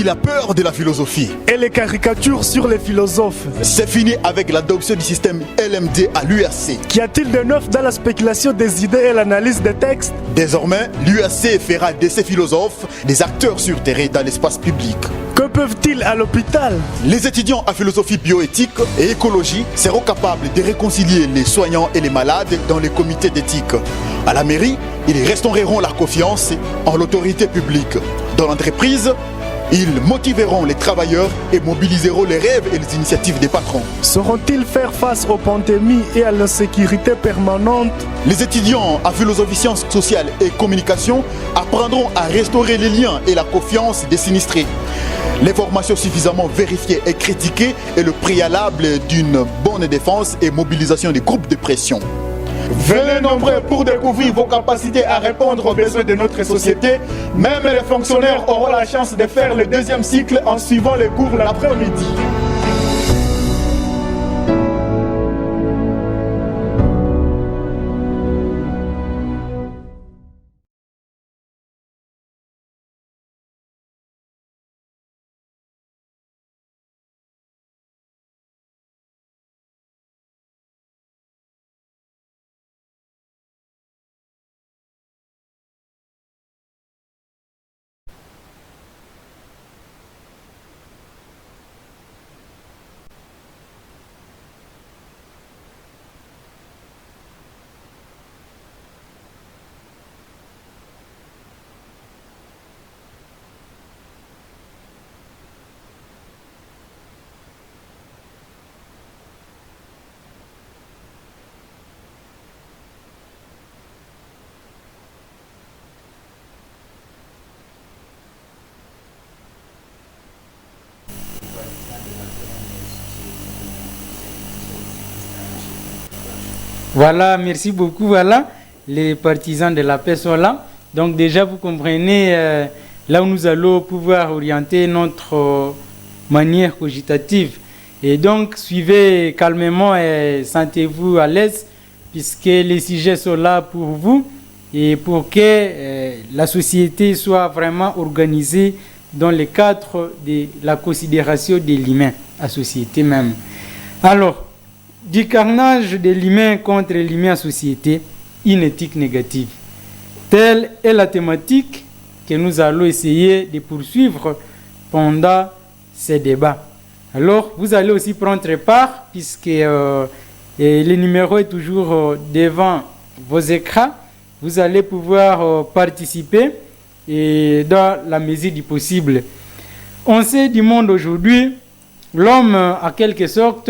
Il a peur de la philosophie. Et les caricatures sur les philosophes. C'est fini avec l'adoption du système LMD à l'UAC. Qu'y a-t-il de neuf dans la spéculation des idées et l'analyse des textes? Désormais, l'UAC fera de ces philosophes des acteurs sur terrain dans l'espace public. Que peuvent-ils à l'hôpital? Les étudiants en philosophie bioéthique et écologie seront capables de réconcilier les soignants et les malades dans les comités d'éthique. À la mairie, ils restaureront la confiance en l'autorité publique. Dans l'entreprise, ils motiveront les travailleurs et mobiliseront les rêves et les initiatives des patrons. Sauront-ils faire face aux pandémies et à l'insécurité permanente? Les étudiants en philosophie, sciences sociales et communication apprendront à restaurer les liens et la confiance des sinistrés. L'information suffisamment vérifiée et critiquée est le préalable d'une bonne défense et mobilisation des groupes de pression. Venez nombreux pour découvrir vos capacités à répondre aux besoins de notre société. Même les fonctionnaires auront la chance de faire le deuxième cycle en suivant les cours l'après-midi. Voilà, merci beaucoup. Voilà, les partisans de la paix sont là. Donc déjà, vous comprenez là où nous allons pouvoir orienter notre manière cogitative. Et donc, suivez calmement et sentez-vous à l'aise, puisque les sujets sont là pour vous et pour que la société soit vraiment organisée dans le cadre de la considération de l'humain, la société même. Alors, du carnage de l'humain contre l'humain en société, une éthique négative. Telle est la thématique que nous allons essayer de poursuivre pendant ces débats. Alors, vous allez aussi prendre part, puisque le numéro est toujours devant vos écrans. Vous allez pouvoir participer et dans la mesure du possible. On sait du monde aujourd'hui, l'homme, en quelque sorte,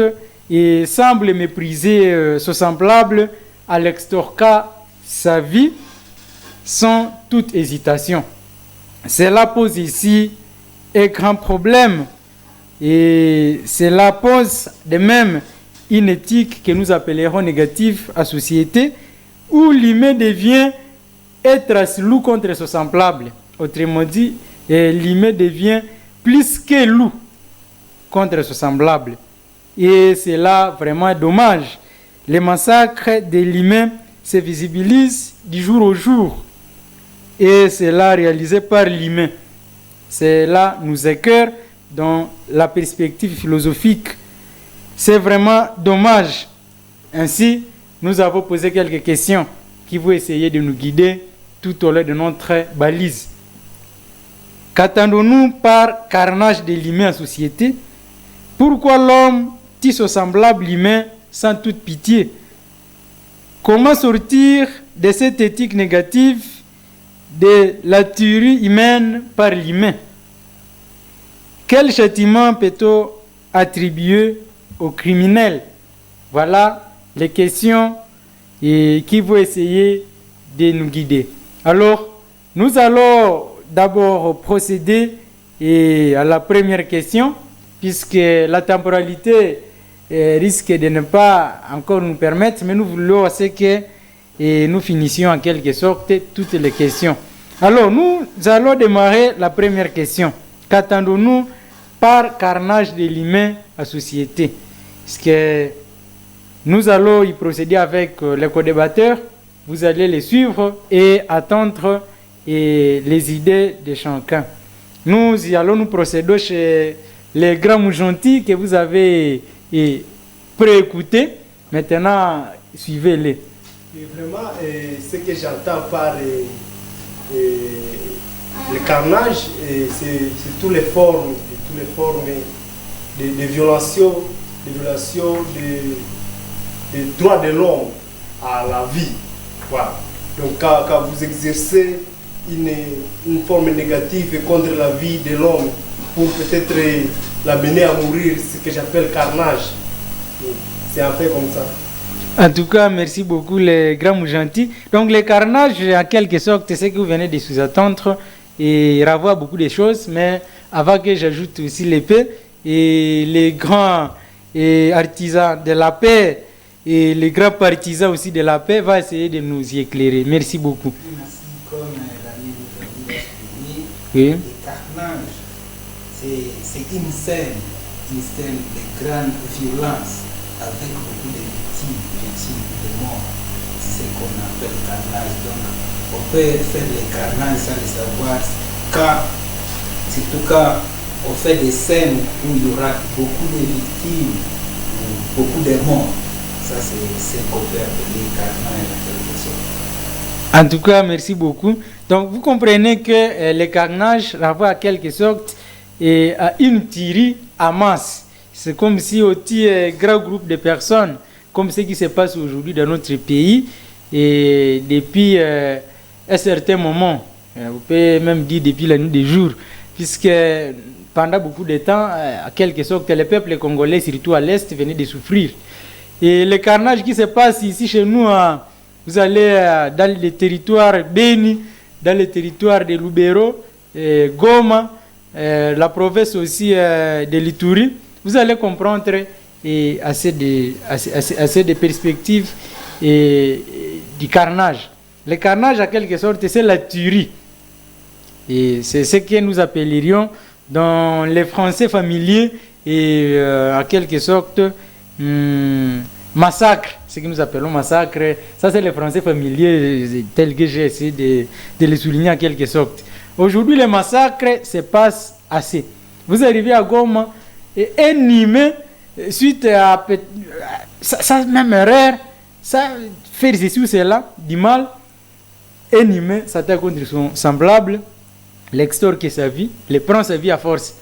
et semble mépriser son semblable à l'extorquer sa vie sans toute hésitation. Cela pose ici un grand problème et cela pose de même une éthique que nous appellerons négative à société où l'humain devient être loup contre son semblable. Autrement dit, l'humain devient plus que loup contre son semblable. Et c'est là vraiment dommage. Les massacres de l'humain se visibilisent du jour au jour. Et c'est là réalisé par l'humain. C'est là nous écœure dans la perspective philosophique. C'est vraiment dommage. Ainsi, nous avons posé quelques questions qui vont essayer de nous guider tout au long de notre balise. Qu'attendons-nous par carnage de l'humain en société? Pourquoi l'homme tisse au semblable humain sans toute pitié? Comment sortir de cette éthique négative de la tuerie humaine par l'humain? Quel châtiment peut-on attribuer aux criminels? Voilà les questions qui vont essayer de nous guider. Alors, nous allons d'abord procéder à la première question, puisque la temporalité risque de ne pas encore nous permettre, mais nous voulons assez que nous finissions en quelque sorte toutes les questions. Alors, nous allons démarrer la première question. Qu'attendons-nous par carnage de l'humain à société? Parce que nous allons y procéder avec les co-débatteurs. Vous allez les suivre et attendre les idées de chacun. nous allons nous procéder chez les grands gentils que vous avez préécoutés. Maintenant, suivez-les. Et vraiment, ce que j'entends par le carnage, c'est toutes les formes de violations des droits de l'homme à la vie. Voilà. Donc quand vous exercez une forme négative contre la vie de l'homme pour peut-être l'amener à mourir, ce que j'appelle carnage, c'est un peu comme ça. En tout cas, merci beaucoup les grands gentils. Donc le carnage, en quelque sorte, c'est ce que vous venez de sous-attendre et revoir beaucoup de choses, mais avant que j'ajoute aussi l'épée et les grands artisans de la paix et les grands partisans aussi de la paix vont essayer de nous y éclairer. Merci beaucoup. Merci, comme l'ami nous a souligné, Oui. le carnage, c'est une scène de grande violence avec beaucoup de victimes, bien sûr, de morts. C'est ce qu'on appelle carnage. Donc, on peut faire le carnage sans le savoir. Surtout quand on fait des scènes où il y aura beaucoup de victimes, beaucoup de morts. Ça, c'est ce qu'on peut appeler carnage en quelque sorte. En tout cas, merci beaucoup. Donc, vous comprenez que le carnage renvoie en quelque sorte à une tuerie en masse. C'est comme si aussi un grand groupe de personnes, comme ce qui se passe aujourd'hui dans notre pays, et depuis un certain moment, vous pouvez même dire depuis la nuit des jours, puisque pendant beaucoup de temps, en quelque sorte, le peuple congolais, surtout à l'Est, venait de souffrir. Et le carnage qui se passe ici chez nous, vous allez dans les territoires Beni, dans les territoires de Lubero, Goma, la province aussi de l'Ituri, vous allez comprendre assez de perspectives du carnage. Le carnage, en quelque sorte, c'est la tuerie. Et c'est ce que nous appellerions dans les Français familiers et en quelque sorte massacre. Ce que nous appelons massacre, ça c'est les Français familiers tels que j'ai essayé de les souligner en quelque sorte. Aujourd'hui, les massacres se passent assez. Vous arrivez à Goma et un humain, suite à ça même erreur, ça faire ceci ou cela, du mal, un humain s'attaque contre son semblable, l'extorque sa vie, le prend sa vie à force,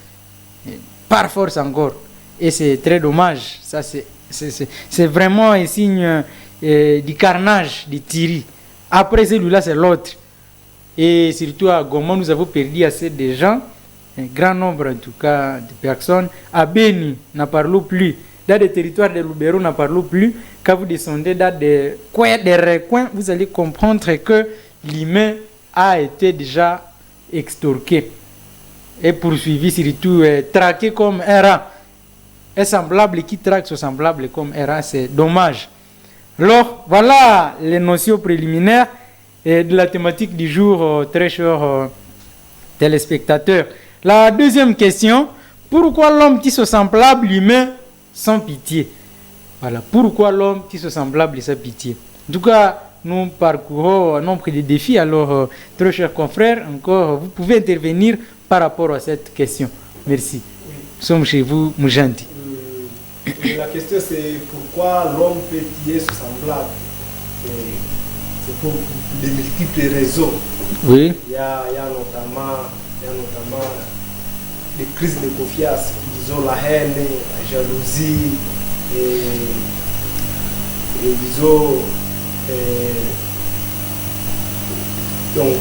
par force encore. Et c'est très dommage. Ça, c'est vraiment un signe du carnage, du tuerie. Après celui-là, c'est l'autre. Et surtout à Goma, nous avons perdu assez de gens, un grand nombre en tout cas de personnes. À Beni, n'en parlons plus. Dans les territoires de Lubero, n'en parlons plus. Quand vous descendez dans des recoins, vous allez comprendre que l'humain a été déjà extorqué et poursuivi, surtout traqué comme un rat. Un semblable qui traque son semblable comme un rat, c'est dommage. Alors, voilà les notions préliminaires de la thématique du jour, très chers téléspectateurs. La deuxième question, pourquoi l'homme qui se semblable l'humain sans pitié? Voilà, pourquoi l'homme qui se semblable sans pitié? En tout cas, nous parcourons un nombre de défis. Alors, très chers confrères, encore, vous pouvez intervenir par rapport à cette question. Merci. Nous sommes chez vous, Moujanti. La question c'est pourquoi l'homme peut tuer son semblable. C'est pour de multiples raisons. Oui. Il y a notamment des crises de confiance, disons la haine, la jalousie, et disons donc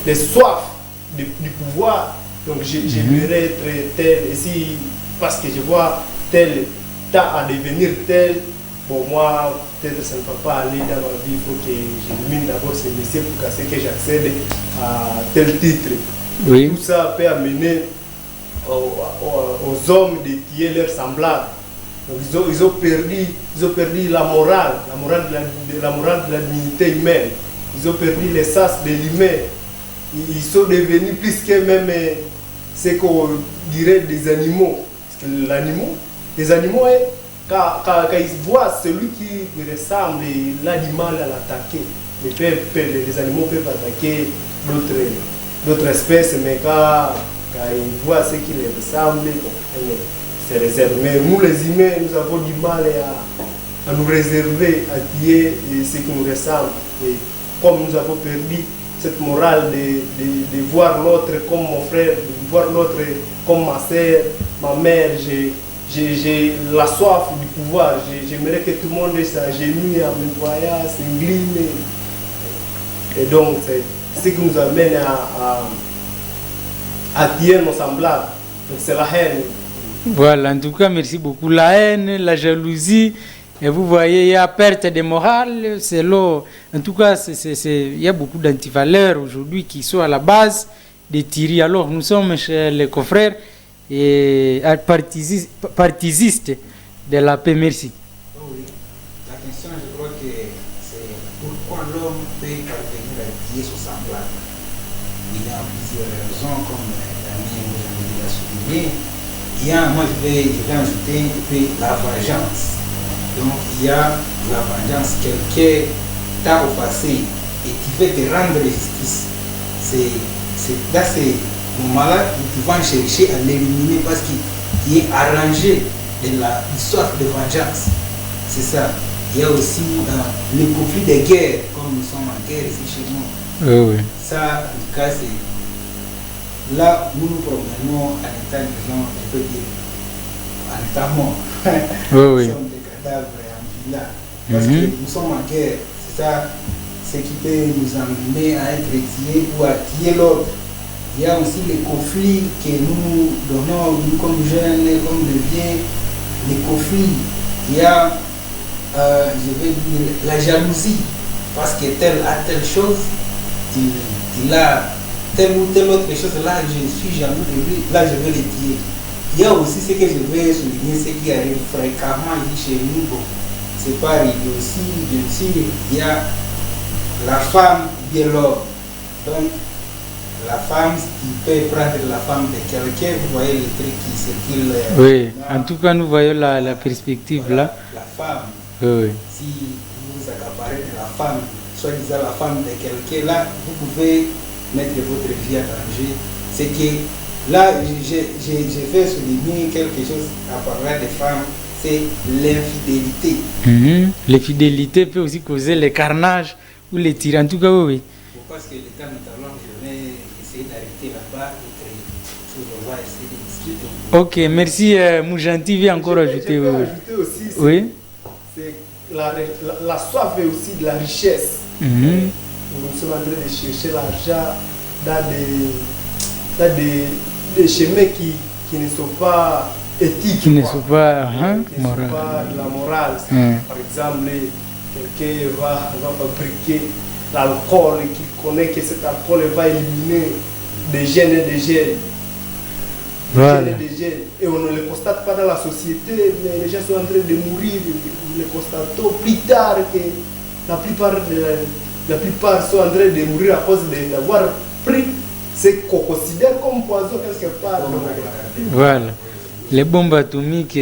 les soifs du pouvoir. Donc j'aimerais être tel, et si, parce que je vois tel temps à devenir tel, bon moi peut-être ça ne va pas aller dans ma vie, il faut que j'élimine d'abord ce métier pour que j'accède à tel titre. Oui. Tout ça peut amener aux hommes de tuer leurs semblables. Donc ils ont perdu la morale de la dignité humaine. Ils ont perdu l'essence de l'humain. Ils sont devenus plus que même ce qu'on dirait des animaux. Parce que les animaux, quand ils voient celui qui ressemble l'animal à l'attaquer, les animaux peuvent attaquer d'autres espèces, mais quand ils voient ce qui les ressemble, c'est réservé. Mais nous, les humains, nous avons du mal à nous réserver, à tuer ce qui nous ressemble. Et comme nous avons perdu cette morale de voir l'autre comme mon frère, de voir l'autre comme ma soeur, ma mère, j'ai la soif du pouvoir. J'aimerais que tout le monde s'agenouille en me voyant, s'incline. Et donc, c'est ce qui nous amène à tuer nos semblables. Donc, c'est la haine. Voilà, en tout cas, merci beaucoup. La haine, la jalousie, et vous voyez, il y a perte de morale, c'est l'eau. En tout cas, il y a beaucoup d'antivaleurs aujourd'hui qui sont à la base des tiris. Alors, nous sommes chez les confrères et partisistes de la paix. Merci. Oui, la question, je crois que c'est pourquoi l'homme peut parvenir à tuer son semblable. Il y a plusieurs raisons, comme l'ami Mohamed l'a souligné. Moi, je vais ajouter la vengeance. Donc, il y a la vengeance. Quelqu'un t'a offensé et tu veux te rendre justice. Dans ces moments-là, tu vas chercher à l'éliminer parce qu'il est arrangé de la soif de vengeance. C'est ça. Il y a aussi le conflit de guerre, comme nous sommes en guerre ici chez nous. Oui. Ça, en tout cas, c'est là où nous promenons en état, disons, je peux dire, en état mort. Oui. Nous sommes des cadavres en villa. Parce que nous sommes en guerre. C'est ça, ce qui peut nous amener à être tués ou à tuer l'autre. Il y a aussi les conflits que nous donnons, nous comme jeunes, comme les vieux, les conflits. Il y a, je vais dire, la jalousie. Parce que tel a telle chose, il a telle ou telle autre chose, là je suis jaloux de lui, là je veux le tuer. Il y a aussi ce que je veux souligner, ce qui arrive fréquemment ici chez nous. Bon, c'est pas arrivé aussi, bien sûr, il y a la femme bien l'homme. Donc, la femme qui peut prendre la femme de quelqu'un, vous voyez le truc qui circule. Oui, en tout cas, nous voyons la perspective là. La femme, Oui. si vous accaparez de la femme, soi-disant la femme de quelqu'un, là, vous pouvez mettre votre vie en danger. C'est que là, je vais souligner quelque chose à parler des femmes, c'est l'infidélité. L'infidélité peut aussi causer le carnage ou les tirs. En tout cas, oui. Parce que le temps nous allons, je vais essayer d'arrêter là-bas et on va essayer de discuter. Ok, merci Moujanti, viens encore ajouter. Je peux ajouter aussi, oui. C'est la soif est aussi de la richesse. Nous sommes en train de chercher l'argent dans des chemins qui ne sont pas éthiques. Qui ne sont pas morales. De la morale. Par exemple, quelqu'un va fabriquer l'alcool et qui connaît que cet alcool va éliminer des gènes et des gènes. Voilà. Et on ne le constate pas dans la société, mais les gens sont en train de mourir. Nous le constatons plus tard que la plupart sont en train de mourir à cause d'avoir pris ce qu'on considère comme poison quelque part. Voilà, les bombes atomiques.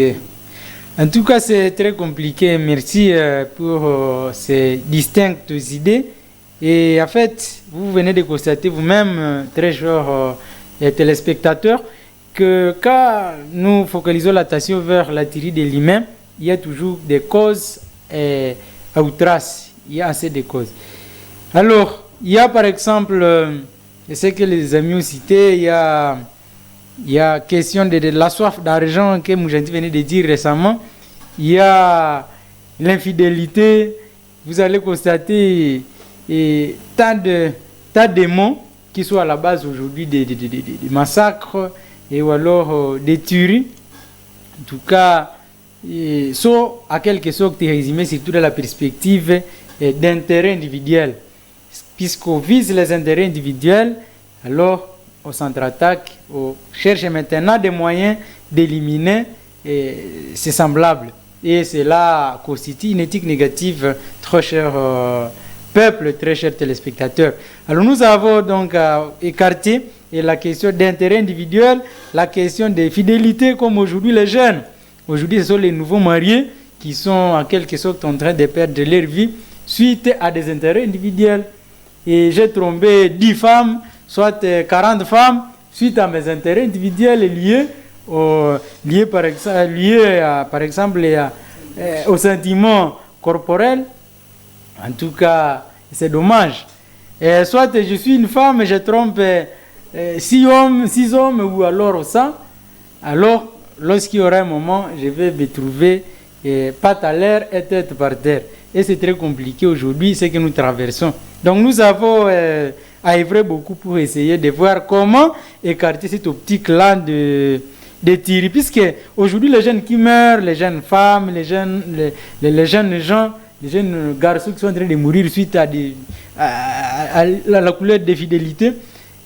En tout cas, c'est très compliqué. Merci pour ces distinctes idées. Et en fait, vous venez de constater vous-même, très chers téléspectateurs, que quand nous focalisons l'attention vers la théorie de l'humain, il y a toujours des causes à outrance. Il y a assez de causes. Alors, il y a par exemple, je sais que les amis ont cité, il y a question de la soif d'argent que Moujanti venait de dire récemment. Il y a l'infidélité. Vous allez constater tant de mots qui sont à la base aujourd'hui des massacres ou alors des tueries. En tout cas, sont à quelque sorte résumés surtout dans la perspective d'intérêt individuel. Puisqu'on vise les intérêts individuels, alors on s'entre-attaque, on cherche maintenant des moyens d'éliminer ses semblables. Et cela constitue une éthique négative, très cher peuple, très chers téléspectateurs. Alors nous avons donc écarté la question d'intérêt individuel, la question de fidélité, comme aujourd'hui les jeunes. Aujourd'hui, ce sont les nouveaux mariés qui sont en quelque sorte en train de perdre leur vie suite à des intérêts individuels. Et j'ai trompé 10 femmes, soit 40 femmes, suite à mes intérêts individuels liés par exemple au sentiment corporel. En tout cas, c'est dommage. Soit je suis une femme et je trompe 6 hommes ou alors 100. Alors, lorsqu'il y aura un moment, je vais me trouver patte à l'air et tête par terre. Et c'est très compliqué aujourd'hui, ce que nous traversons. Donc nous avons à œuvrer beaucoup pour essayer de voir comment écarter cette optique-là de tirer. Puisque aujourd'hui, les jeunes qui meurent, les jeunes femmes, les jeunes gens, les jeunes garçons qui sont en train de mourir suite à la couleur de fidélité,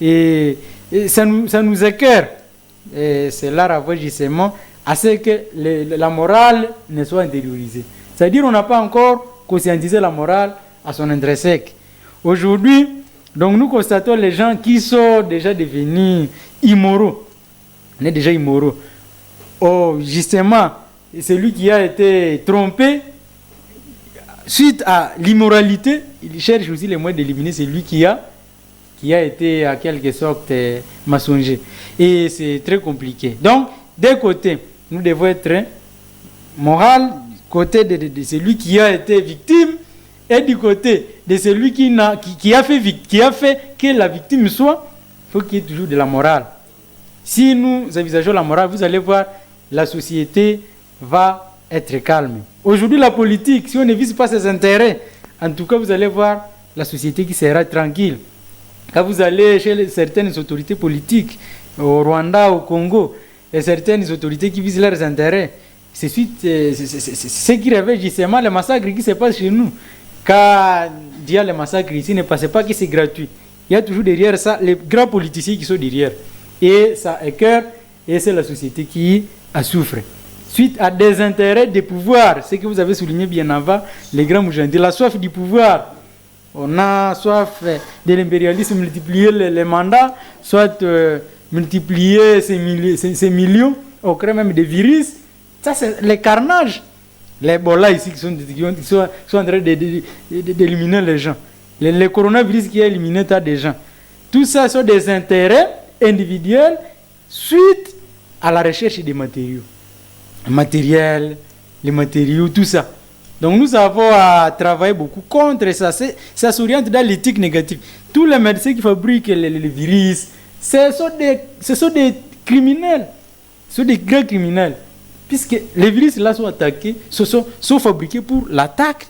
et ça nous écœure. Et c'est là ravagisement à ce que la morale ne soit intériorisée. C'est-à-dire qu'on n'a pas encore conscientisé la morale à son intrinsèque. Aujourd'hui, donc nous constatons les gens qui sont déjà devenus immoraux. On est déjà immoraux. Oh, justement, celui qui a été trompé, suite à l'immoralité, il cherche aussi les moyens d'éliminer celui qui a été à quelque sorte mensongé. Et c'est très compliqué. Donc, d'un côté, nous devons être moral, côté de celui qui a été victime, et du côté de celui qui a fait que la victime soit, il faut qu'il y ait toujours de la morale. Si nous envisageons la morale, vous allez voir, la société va être calme. Aujourd'hui, la politique, si on ne vise pas ses intérêts, en tout cas, vous allez voir la société qui sera tranquille. Quand vous allez chez certaines autorités politiques, au Rwanda, au Congo, et certaines autorités qui visent leurs intérêts, c'est ce qui révèle justement les massacres qui se passent chez nous. Quand il y a les massacres ici, ne pensez pas que c'est gratuit. Il y a toujours derrière ça les grands politiciens qui sont derrière. Et ça écœure, et c'est la société qui a souffert. Suite à des intérêts de pouvoir, ce que vous avez souligné bien avant, les grands moujandis, la soif du pouvoir. On a soif de l'impérialisme, multiplier les mandats, soit multiplier ces millions, au crée même des virus. Ça, c'est les carnages. Les bolas ici qui sont en train d'éliminer les gens. Les coronavirus qui ont éliminé tas de gens. Tout ça sont des intérêts individuels suite à la recherche des matériaux. Les matériaux, tout ça. Donc nous avons à travailler beaucoup contre ça. Ça s'oriente dans l'éthique négative. Tous les médecins qui fabriquent les virus, ce sont des criminels. Ce sont des grands criminels. Puisque les virus là sont attaqués, sont fabriqués pour l'attaque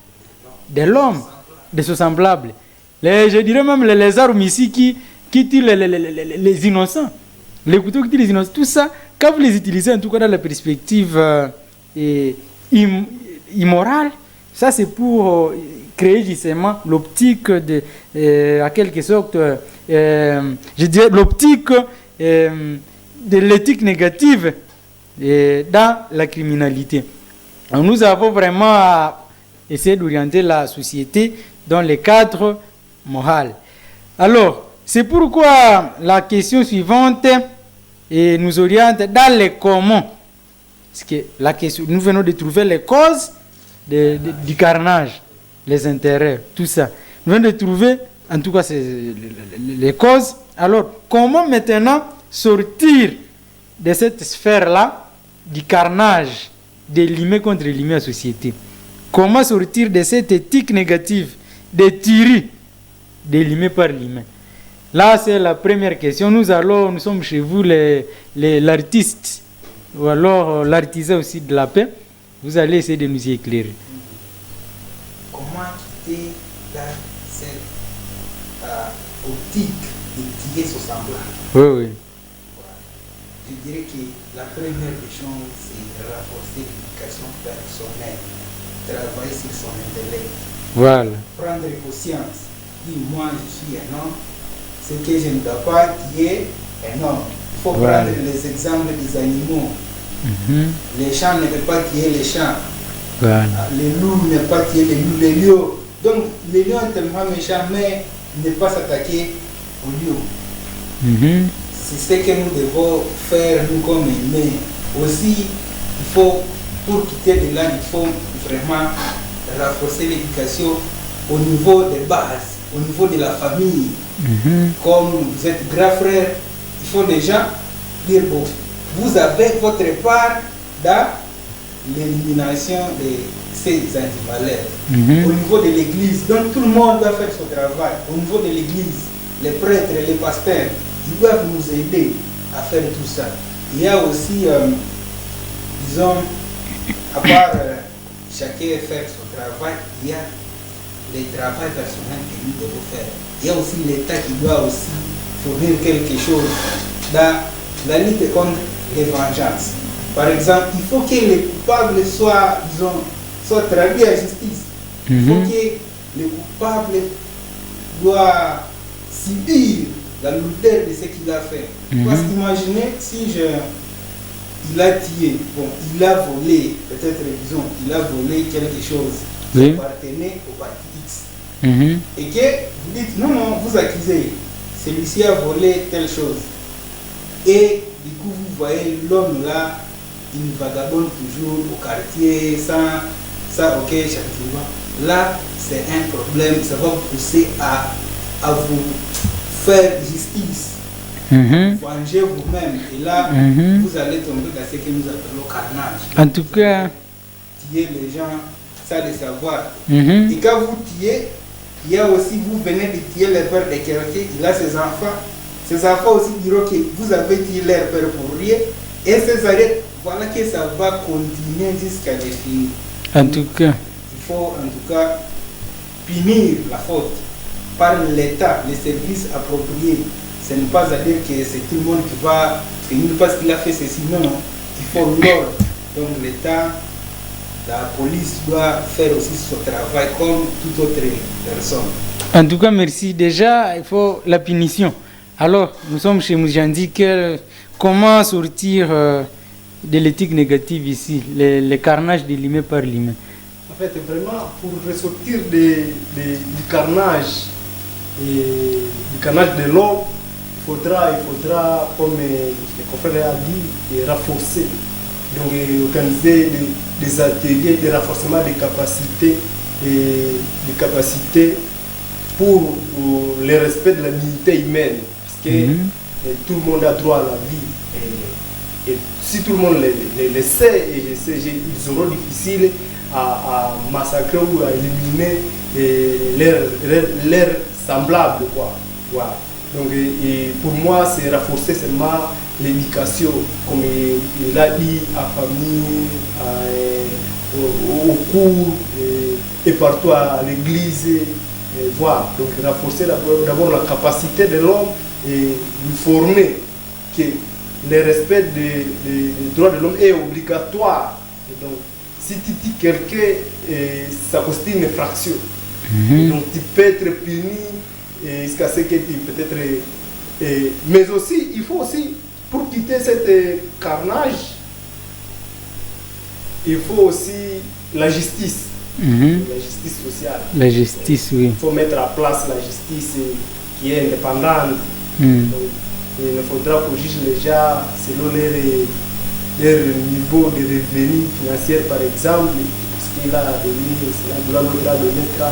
de l'homme, de ses semblables. Je dirais même les armes ici qui tirent les innocents. Les couteaux qui tirent les innocents. Tout ça, quand vous les utilisez, en tout cas dans la perspective immorale, ça c'est pour créer justement l'optique à quelque sorte, je dirais l'optique de l'éthique négative dans la criminalité. Donc, nous avons vraiment à essayer d'orienter la société dans les cadres moraux. Alors, c'est pourquoi la question suivante nous oriente dans les comment. Parce que la question, nous venons de trouver les causes du carnage, les intérêts, tout ça. Nous venons de trouver, en tout cas, les causes. Alors, comment maintenant sortir de cette sphère-là du carnage, de l'humain contre l'humain à la société? Comment sortir de cette éthique négative, de tirer de l'humain par l'humain? Là, c'est la première question. Nous sommes chez vous, l'artiste, ou alors l'artisan aussi de la paix. Vous allez essayer de nous y éclairer. Comment quitter cette optique de tirer son semblable? Oui. Je dirais que la première des choses, c'est renforcer l'éducation personnelle, travailler sur son intellect. Voilà. Prendre conscience. Dire, moi, je suis un homme, ce que je ne dois pas tuer un homme. Il faut prendre les exemples des animaux. Les champs ne peuvent pas tuer les champs. Les loups ne peuvent pas tuer les loups. Les lions. Donc, les lions sont tellement méchants, mais ne pas s'attaquer aux lions. C'est ce que nous devons faire, nous comme humains. Aussi, il faut, pour quitter de là, il faut vraiment renforcer l'éducation au niveau des bases, au niveau de la famille. Comme vous êtes grand frère, il faut déjà dire, bon, vous avez votre part dans l'élimination de ces antivaleurs. Au niveau de l'église, donc tout le monde doit faire son travail. Au niveau de l'église, les prêtres, les pasteurs, ils doivent nous aider à faire tout ça. Il y a aussi, disons, à part chacun faire son travail, il y a le travail personnel que nous devons faire. Il y a aussi l'État qui doit aussi fournir quelque chose dans la lutte contre les vengeances. Par exemple, il faut que les coupables soient, disons, soient traduits à justice. Il faut que les coupables doivent subir la lourdeur de ce qu'il a fait. Parce qu'imaginez si il a tué, bon, il a volé, peut-être, disons, il a volé quelque chose qui appartenait au parti X. Et que vous dites, non, non, vous accusez, celui-ci a volé telle chose. Et du coup, vous voyez l'homme là, il vagabonde toujours au quartier, sans aucun châtiment. Là, c'est un problème, ça va vous pousser à vous faire justice. Venger vous-même. Et là, vous allez tomber dans ce que nous appelons carnage. En tout cas, tuer les gens sans le savoir. Et quand vous tuez, il y a aussi, vous venez de tuer le père de quelqu'un, il a ses enfants. Ses enfants aussi diront que vous avez tué leur père pour rien. Et ces arrêts, voilà que ça va continuer jusqu'à définir. En tout cas, il faut en tout cas punir la faute par l'État, les services appropriés. Ce n'est pas à dire que c'est tout le monde qui va finir parce qu'il a fait ceci. Non, non. Il faut l'ordre. Donc l'État, la police doit faire aussi son travail comme toute autre personne. En tout cas, merci. Déjà, il faut la punition. Alors, nous sommes chez Moujandi. Comment sortir de l'éthique négative ici, les carnages de l'humain par l'humain? En fait, vraiment, pour ressortir du carnage de l'homme, il faudra, comme le confrère a dit, renforcer, donc organiser des ateliers de renforcement des capacités pour le respect de la dignité humaine. Parce que tout le monde a droit à la vie. Et si tout le monde le sait, et je sais, ils auront difficile à massacrer ou à éliminer leurs semblables, quoi. Voilà. Donc, et pour moi, c'est renforcer seulement l'éducation, comme il a dit, à famille, au cours et partout à l'église. Voilà. Donc, renforcer d'abord la capacité de l'homme et lui former que le respect des droits de l'homme est obligatoire. Et donc, si tu dis quelqu'un, ça constitue une infraction. Donc, tu peux être puni jusqu'à ce que tu peut-être. Mais aussi, il faut aussi, pour quitter cette carnage, il faut aussi la justice. La justice sociale. La justice, oui. Il faut mettre en place la justice qui est indépendante. Donc, il ne faudra qu'on juge les gens selon leur niveau de revenus financiers, par exemple, parce qu'il a donné, l'autre a donné 30.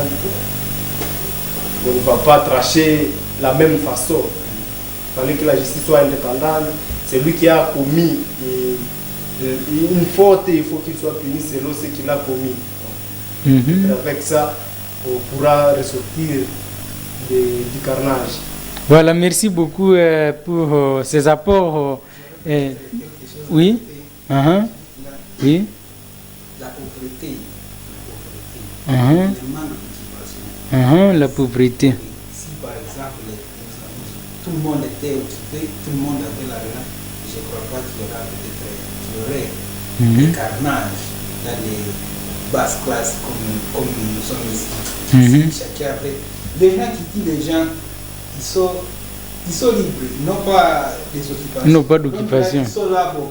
On ne va pas tracher la même façon. Il fallait que la justice soit indépendante. Celui qui a commis une faute, il faut qu'il soit puni selon ce qu'il a commis. Avec ça, on pourra ressortir du carnage. Voilà, merci beaucoup pour ces apports. Oui. Oui. La pauvreté. La pauvreté. Si par exemple, tout le monde était occupé, tout le monde avait l'argent, je ne crois pas qu'il y aurait des carnages dans les basses classes comme nous sommes ici. Chacun avait. Les gens qui tuent les gens, ils sont libres, ils n'ont pas des occupations. Ils n'ont pas d'occupation. Ils sont là, bon,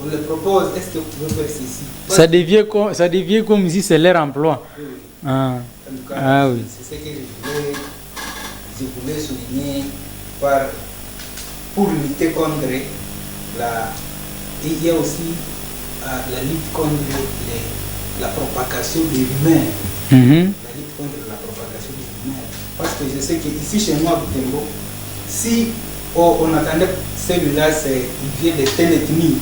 on leur propose, est-ce que vous pouvez faire ceci? Ça devient comme si c'est leur emploi. Oui. Ah. En tout cas, Oui. c'est ce que je voulais souligner pour lutter contre il y a aussi la lutte contre la propagation de l'humain. La lutte contre la propagation maire. Parce que je sais qu'ici, chez moi, à Butembo, si on attendait celui-là, il vient de telle ethnie,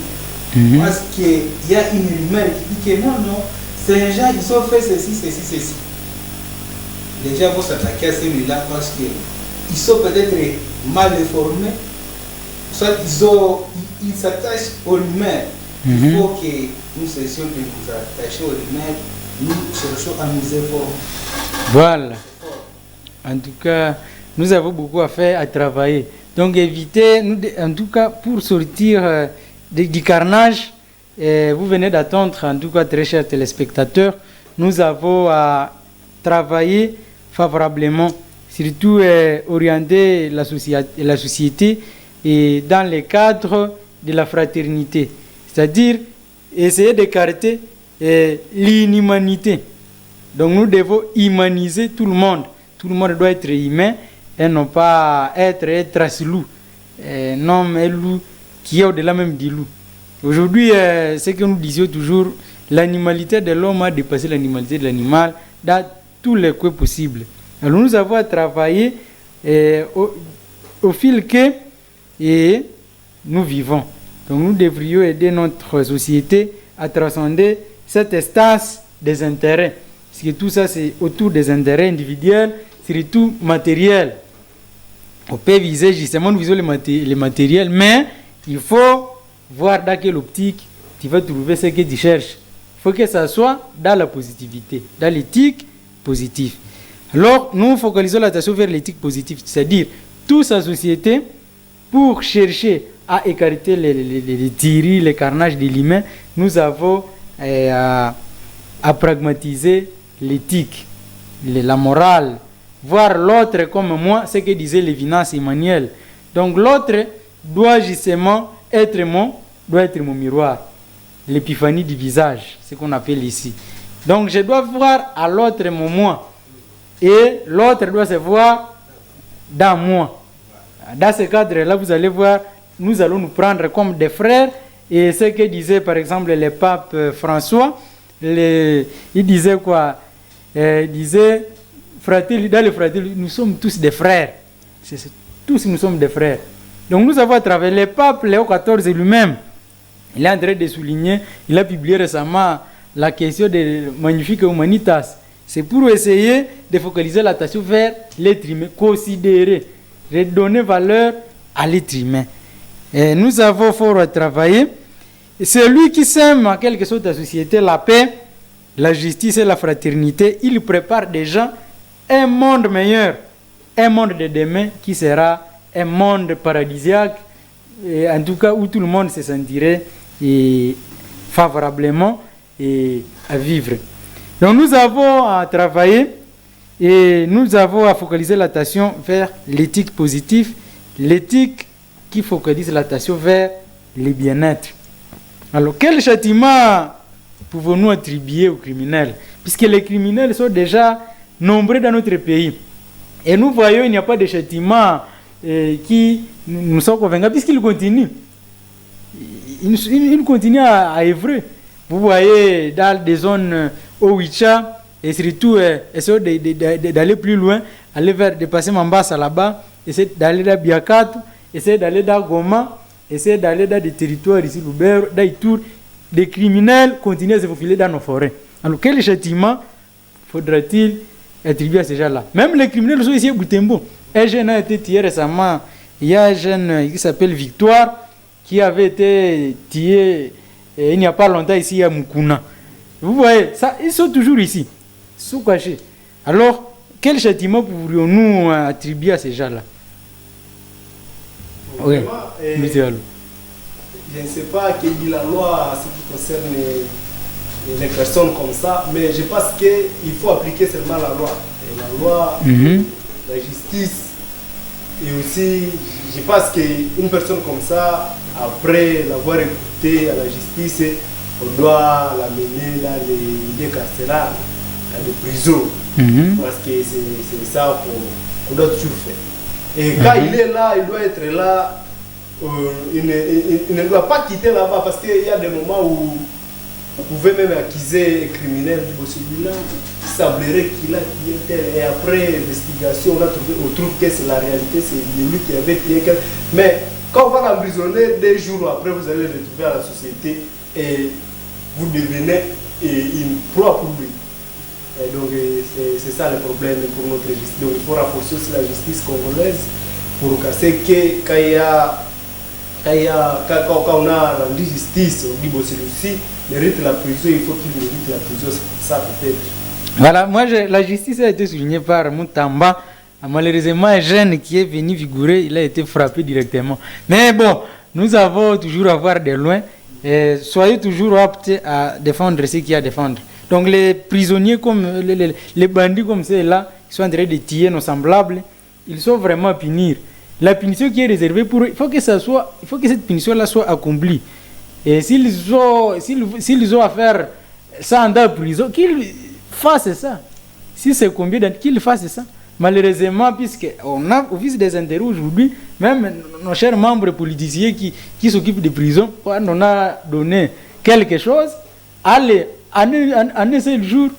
parce qu'il y a une rumeur qui dit que non, ces gens, ils ont fait ceci. Les gens vont s'attaquer à celui-là parce qu'ils sont peut-être mal informés, soit ils s'attachent aux rumeurs. Il faut que nous cessions de nous attacher aux rumeurs, nous cherchons à nous informer. Voilà. En tout cas, nous avons beaucoup à faire, à travailler. Donc éviter, en tout cas, pour sortir du carnage, vous venez d'attendre, en tout cas, très chers téléspectateurs, nous avons à travailler favorablement, surtout orienter la société et dans le cadre de la fraternité. C'est-à-dire essayer d'écarter l'inhumanité. Donc nous devons humaniser tout le monde. Tout le monde doit être humain et non pas être loup. Un homme et loup qui est au-delà même du loup. Aujourd'hui, ce que nous disions toujours, l'animalité de l'homme a dépassé l'animalité de l'animal dans tous les coins possibles. Alors nous avons à travailler au fil que nous vivons. Donc nous devrions aider notre société à transcender cette instance des intérêts. Parce que tout ça, c'est autour des intérêts individuels, surtout matériels. On peut viser justement, nous visons les matériels, mais il faut voir dans quelle optique tu vas trouver ce que tu cherches. Il faut que ça soit dans la positivité, dans l'éthique positive. Alors, nous focalisons l'attention vers l'éthique positive, c'est-à-dire toute sa société, pour chercher à écarter les tiris, les carnages de l'humain, nous avons à pragmatiser l'éthique, la morale, voir l'autre comme moi, ce que disait Lévinas Emmanuel. Donc l'autre doit justement être mon miroir, l'épiphanie du visage, ce qu'on appelle ici. Donc je dois voir à l'autre mon moi, et l'autre doit se voir dans moi. Dans ce cadre-là, vous allez voir, nous allons nous prendre comme des frères, et ce que disait par exemple le pape François, il disait quoi? Il disait, dans le fratelli, nous sommes tous des frères. Tous nous sommes des frères. Donc nous avons à travers le pape Léo XIV lui-même, il est en train de souligner, il a publié récemment la question de Magnifica Humanitas. C'est pour essayer de focaliser l'attention vers l'être humain, considérer, redonner valeur à l'être humain. Et nous avons fort à travailler. Et celui qui sème en quelque sorte la société, la paix, la justice et la fraternité, il prépare déjà un monde meilleur, un monde de demain qui sera un monde paradisiaque, et en tout cas où tout le monde se sentirait favorablement à vivre. Donc nous avons à travailler et nous avons à focaliser l'attention vers l'éthique positive, l'éthique qui focalise l'attention vers le bien-être. Alors quel châtiment pouvons-nous attribuer aux criminels? Puisque les criminels sont déjà nombreux dans notre pays. Et nous voyons qu'il n'y a pas de châtiment qui nous sont convaincants, puisqu'ils continuent. Ils continuent à œuvrer. Vous voyez dans des zones Owicha, et surtout essayer d'aller plus loin, aller vers dépasser Mambasa là-bas, essayer d'aller dans Biakato, essayer d'aller dans Goma, essayer d'aller dans des territoires ici, Lubero, dans Ituri. Des criminels continuent à se faufiler dans nos forêts. Alors quel châtiment faudra-t-il attribuer à ces gens-là? Même les criminels sont ici à Butembo. Un jeune a été tué récemment. Il y a un jeune qui s'appelle Victoire qui avait été tué il n'y a pas longtemps ici à Mukuna. Vous voyez, ça, ils sont toujours ici, sous cachés. Alors, quel châtiment pourrions-nous attribuer à ces gens-là? Oui, monsieur Alou. Je ne sais pas quelle est la loi en ce qui concerne les personnes comme ça, mais je pense qu'il faut appliquer seulement la loi. Et la loi, la justice, et aussi, je pense qu'une personne comme ça, après l'avoir écouté à la justice, on doit l'amener dans les milieux carcérales, dans les prisons, parce que c'est ça qu'on doit toujours faire. Et quand il est là, il doit être là. Il ne doit pas quitter là-bas parce qu'il y a des moments où vous pouvez même accuser un criminel de celui-là. semblerait qu'il a tué tel. Et après investigation, on trouve que c'est la réalité, c'est lui qui avait tué quelqu'un. Mais quand on va l'emprisonner, 2 jours après, vous allez le retrouver à la société et vous devenez une proie pour lui. Et donc c'est ça le problème pour notre justice. Donc il faut renforcer aussi la justice congolaise pour casser que quand on a rendu justice, on dit bon celui-ci mérite la prison, il faut qu'il mérite la prison, c'est ça peut-être. Voilà, moi la justice a été soulignée par Moutamba. Malheureusement, un jeune qui est venu figurer, il a été frappé directement. Mais bon, nous avons toujours à voir de loin. Et soyez toujours aptes à défendre ce qu'il y a à défendre. Donc les prisonniers comme les bandits comme ceux-là, qui sont en train de tuer nos semblables, ils sont vraiment à punir. La punition qui est réservée pour eux, il faut que cette punition-là soit accomplie. Et s'ils ont à faire ça en prison, qu'ils fassent ça. Si c'est combien d'années, qu'ils fassent ça. Malheureusement, puisqu'on a au fils des intérêts aujourd'hui, même nos chers membres politiciens qui s'occupent des prisons, on en a donné quelque chose, allez, en un seul jour,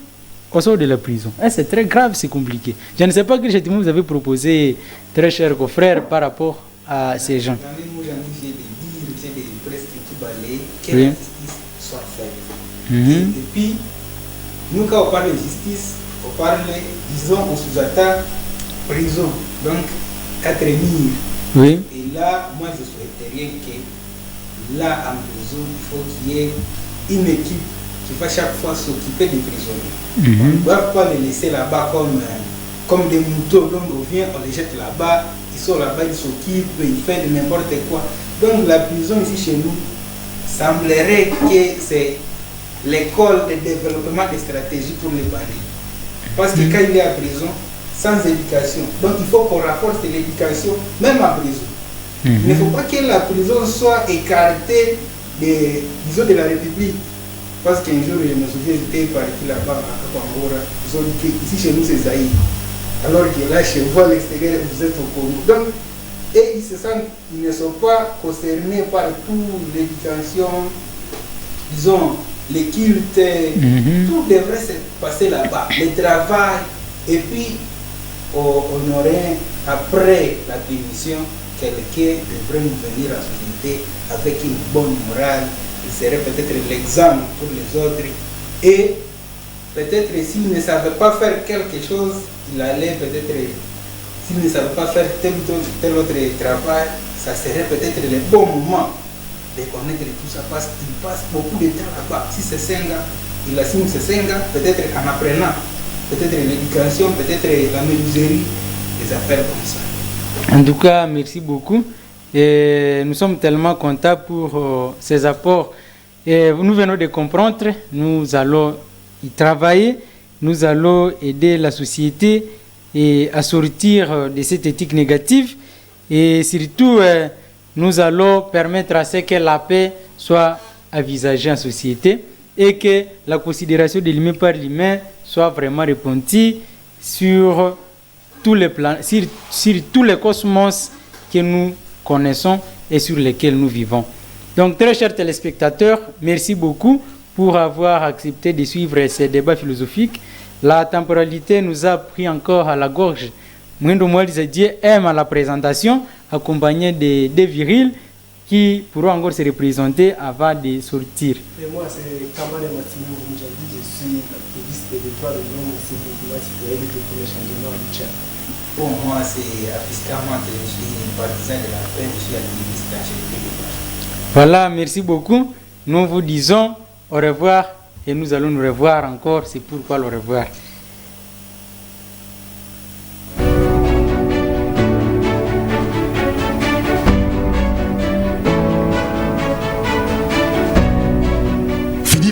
au sort de la prison. Et c'est très grave, c'est compliqué. Je ne sais pas quel châtiment vous avez proposé, très chers confrères, par rapport à ces gens. Que la justice soit faite. Et puis, nous, quand on parle de justice, on parle, disons, on sous-attend prison, donc 4 murs. Oui. Et là, moi, je souhaiterais que là, en prison, il faut qu'il y ait une équipe qui va chaque fois s'occuper des prisonniers. On ne doit pas les laisser là-bas comme des moutons. Donc, on vient, on les jette là-bas, ils sont là-bas, ils s'occupent, ils font de n'importe quoi. Donc, la prison ici chez nous semblerait que c'est l'école de développement des stratégies pour les bandits. Parce que quand il est à prison, sans éducation, donc il faut qu'on renforce l'éducation, même en prison. Il ne faut pas que la prison soit écartée de la République. Parce qu'un jour, je me souviens, j'étais parti là-bas à Kwangora, ils ont dit qu'ici chez nous c'est Zaïre. Alors que là, chez vous à l'extérieur, vous êtes au Congo. Donc, et ils ne sont pas concernés par toute l'éducation, disons, les cultes, tout devrait se passer là-bas, le travail, et puis on aurait, après la punition, quelqu'un devrait nous venir en société avec une bonne morale, il serait peut-être l'exemple pour les autres, et peut-être s'il ne savait pas faire quelque chose, il allait peut-être, s'il ne savait pas faire tel autre travail, ça serait peut-être le bon moment de connaître tout ça parce qu'il passe beaucoup de temps là-bas. Si c'est Senga, il assume c'est Senga, peut-être en apprenant, peut-être l'éducation, peut-être la menuiserie, des affaires comme ça. En tout cas, merci beaucoup. Et nous sommes tellement contents pour ces apports. Et nous venons de comprendre, nous allons y travailler, nous allons aider la société et à sortir de cette éthique négative. Et surtout, nous allons permettre à ce que la paix soit envisagée en société et que la considération de l'humain par l'humain soit vraiment répandue sur tous les plans, sur tous les cosmos que nous connaissons et sur lesquels nous vivons. Donc, très chers téléspectateurs, merci beaucoup pour avoir accepté de suivre ces débats philosophiques. La temporalité nous a pris encore à la gorge. Mwindo Mwalizadie aime à la présentation, accompagné des virils qui pourront encore se représenter avant de sortir. Et moi, c'est Kamale Matimou Mujadi, je suis activiste des droits de l'homme et mouvement citoyen pour le changement du Tchad. Pour moi, c'est Afiskamante, je suis partisan de la paix, je suis activiste dans chez les. Voilà, merci beaucoup. Nous vous disons au revoir et nous allons nous revoir encore. C'est pourquoi le revoir.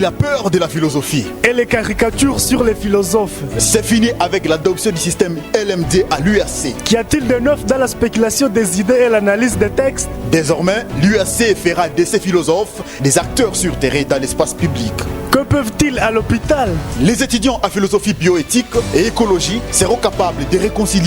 La peur de la philosophie et les caricatures sur les philosophes. C'est fini avec l'adoption du système LMD à l'URC. Qu'y a-t-il de neuf dans la spéculation des idées et l'analyse des textes? Désormais, l'URC fera de ces philosophes des acteurs sur terrain dans l'espace public. Que peuvent-ils à l'hôpital? Les étudiants en philosophie bioéthique et écologie seront capables de réconcilier